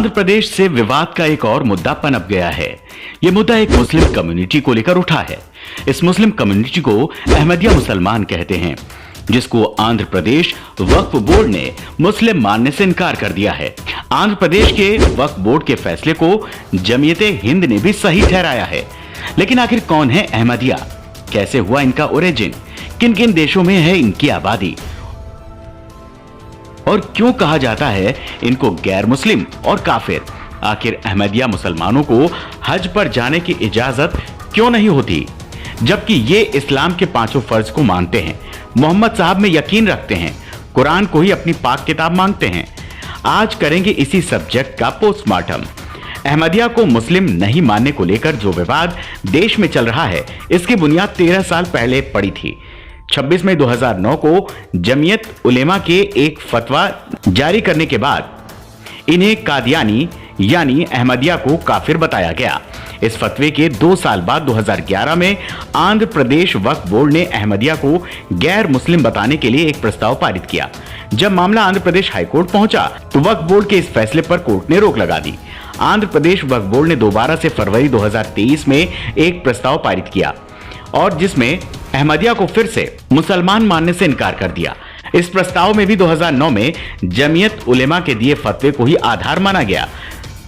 आंध्र प्रदेश से विवाद का एक और मुद्दा पनप गया है। यह मुद्दा एक मुस्लिम कम्युनिटी को लेकर उठा है। इस मुस्लिम कम्युनिटी को अहमदिया मुसलमान कहते हैं, जिसको आंध्र प्रदेश वक्फ बोर्ड ने मुस्लिम मानने से इनकार कर दिया है। आंध्र प्रदेश के वक्फ बोर्ड के फैसले को जमीयत हिंद ने भी सही ठहराया है। लेकिन आखिर कौन है अहमदिया, कैसे हुआ इनका ओरिजिन, किन किन देशों में है इनकी आबादी और क्यों कहा जाता है इनको गैर मुस्लिम और काफिर। आखिर अहमदिया मुसलमानों को हज पर जाने की इजाजत क्यों नहीं होती, जबकि ये इस्लाम के पांचों फर्ज को मानते हैं, मोहम्मद साहब में यकीन रखते हैं, कुरान को ही अपनी पाक किताब मानते हैं। आज करेंगे इसी सब्जेक्ट का पोस्टमार्टम। अहमदिया को मुस्लिम नहीं मानने को लेकर जो विवाद देश में चल रहा है, इसकी बुनियाद 13 साल पहले पड़ी थी। 26 मई 2009 को जमीयत उलेमा के एक फतवा जारी करने के बाद इन्हें कादियानी यानी अहमदिया को काफिर बताया गया। इस फतवे के 2 साल बाद 2011 में आंध्र प्रदेश वक्फ बोर्ड ने अहमदिया को गैर मुस्लिम बताने के लिए एक प्रस्ताव पारित किया। जब मामला आंध्र प्रदेश हाईकोर्ट पहुंचा तो वक्फ बोर्ड के इस फैसले पर कोर्ट ने रोक लगा दी। आंध्र प्रदेश वक्फ बोर्ड ने दोबारा से फरवरी 2023 में एक प्रस्ताव पारित किया और जिसमें अहमदिया को फिर से मुसलमान मानने से इनकार कर दिया। इस प्रस्ताव में भी 2009 में जमीयत उलेमा के दिए फतवे को ही आधार माना गया।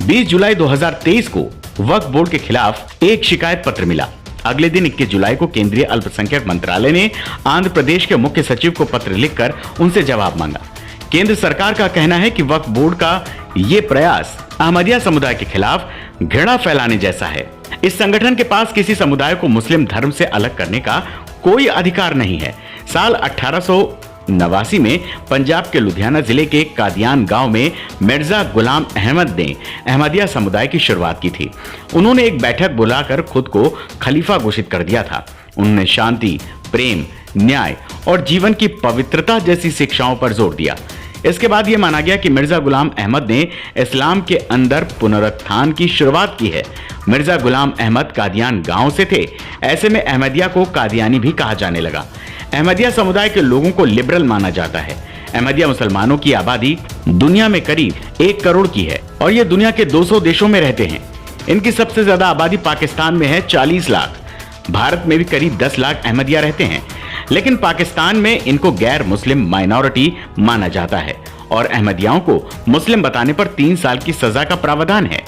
20 जुलाई 2023 को वक्फ बोर्ड के खिलाफ एक शिकायत पत्र मिला। अगले दिन 21 जुलाई को केंद्रीय अल्पसंख्यक मंत्रालय ने आंध्र प्रदेश के मुख्य सचिव को पत्र लिखकर उनसे जवाब मांगा। केंद्र सरकार का कहना है कि वक्फ बोर्ड का ये प्रयास अहमदिया समुदाय के खिलाफ घृणा फैलाने जैसा है। इस संगठन के पास किसी समुदाय को मुस्लिम धर्म से अलग करने का कोई अधिकार नहीं है। साल 1889 में पंजाब के लुधियाना जिले के कादियान गांव में मिर्जा गुलाम अहमद ने अहमदिया समुदाय की शुरुआत की थी। उन्होंने एक बैठक बुलाकर खुद को खलीफा घोषित कर दिया था। उन्होंने शांति, प्रेम, न्याय और जीवन की पवित्रता जैसी शिक्षाओं पर जोर दिया। इसके बाद यह माना गया कि मिर्जा गुलाम अहमद ने इस्लाम के अंदर पुनरुत्थान की शुरुआत की है। मिर्जा गुलाम अहमद कादियान गांव से थे, ऐसे में अहमदिया को कादियानी भी कहा जाने लगा। अहमदिया समुदाय के लोगों को लिबरल माना जाता है। अहमदिया मुसलमानों की आबादी दुनिया में करीब 1 करोड़ की है और ये दुनिया के 200 देशों में रहते हैं। इनकी सबसे ज्यादा आबादी पाकिस्तान में है 40 लाख। भारत में भी करीब 10 लाख अहमदिया रहते हैं, लेकिन पाकिस्तान में इनको गैर मुस्लिम माइनॉरिटी माना जाता है और अहमदियाओं को मुस्लिम बताने पर 3 साल की सजा का प्रावधान है।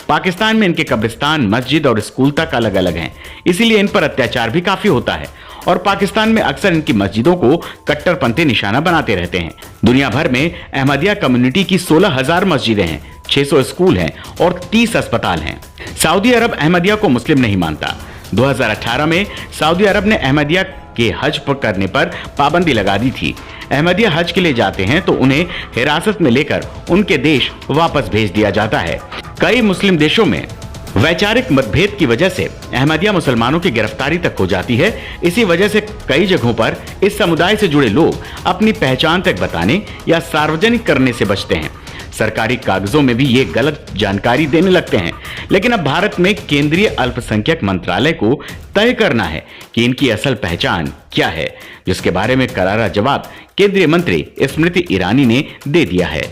पाकिस्तान में इनके कब्रिस्तान, मस्जिद और स्कूल तक अलग अलग हैं, इसीलिए इन पर अत्याचार भी काफी होता है और पाकिस्तान में अक्सर इनकी मस्जिदों को कट्टरपंथी निशाना बनाते रहते हैं। दुनिया भर में अहमदिया कम्युनिटी की 16,000 मस्जिदें हैं, 600 स्कूल हैं और 30 अस्पताल हैं। सऊदी अरब अहमदिया को मुस्लिम नहीं मानता। 2018 में सऊदी अरब ने अहमदिया के हज पर करने पर पाबंदी लगा दी थी। अहमदिया हज के लिए जाते हैं तो उन्हें हिरासत में लेकर उनके देश वापस भेज दिया जाता है। कई मुस्लिम देशों में वैचारिक मतभेद की वजह से अहमदिया मुसलमानों की गिरफ्तारी तक हो जाती है। इसी वजह से कई जगहों पर इस समुदाय से जुड़े लोग अपनी पहचान तक बताने या सार्वजनिक करने से बचते हैं। सरकारी कागजों में भी ये गलत जानकारी देने लगते हैं। लेकिन अब भारत में केंद्रीय अल्पसंख्यक मंत्रालय को तय करना है कि इनकी असल पहचान क्या है, जिसके बारे में करारा जवाब केंद्रीय मंत्री स्मृति ईरानी ने दे दिया है।